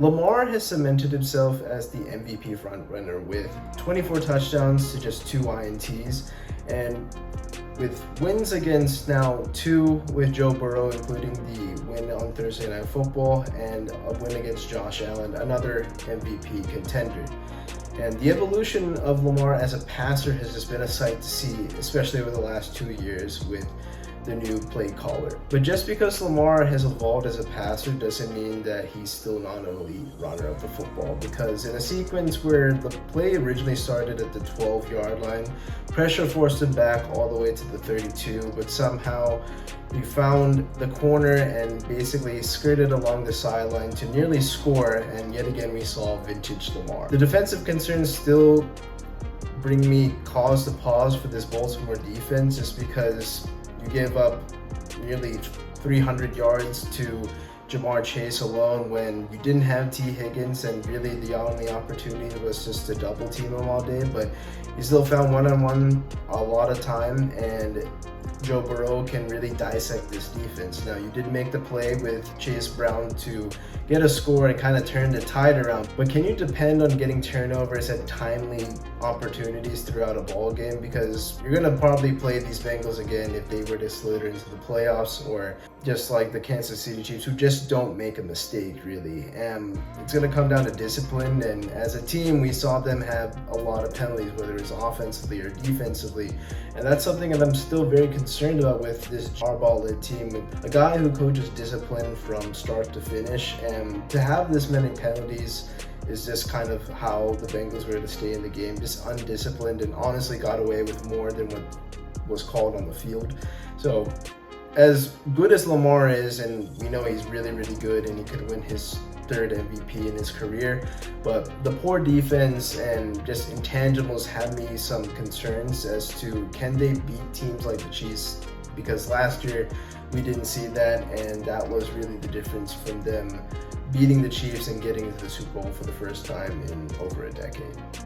Lamar has cemented himself as the MVP frontrunner with 24 touchdowns to just 2 INTs, and with wins against now 2 with Joe Burrow, including the win on Thursday Night Football and a win against Josh Allen, another MVP contender. And the evolution of Lamar as a passer has just been a sight to see, especially over the last 2 years with the new play caller. But just because Lamar has evolved as a passer doesn't mean that he's still not an elite runner of the football, because in a sequence where the play originally started at the 12-yard line, pressure forced him back all the way to the 32, but somehow he found the corner and basically skirted along the sideline to nearly score, and yet again we saw vintage Lamar. The defensive concerns still bring me cause to pause for this Baltimore defense, just because you gave up nearly 300 yards to Jamar Chase alone when you didn't have T. Higgins, and really the only opportunity was just to double team him all day, but you still found one-on-one a lot of time, and Joe Burrow can really dissect this defense. Now, you did make the play with Chase Brown to get a score and kind of turn the tide around, but can you depend on getting turnovers at timely opportunities throughout a ball game? Because you're going to probably play these Bengals again if they were to slither into the playoffs, or just like the Kansas City Chiefs, who just don't make a mistake, really. And it's going to come down to discipline, and as a team, we saw them have a lot of penalties, whether it's offensively or defensively, and that's something that I'm still very concerned about with this Harbaugh-led team. A guy who coaches discipline from start to finish, and to have this many penalties is just kind of how the Bengals were to stay in the game, just undisciplined, and honestly got away with more than what was called on the field. So as good as Lamar is, and we know he's really, really good and he could win his 3rd MVP in his career, but the poor defense and just intangibles have me some concerns as to can they beat teams like the Chiefs, because last year we didn't see that, and that was really the difference from them beating the Chiefs and getting into the Super Bowl for the first time in over a decade.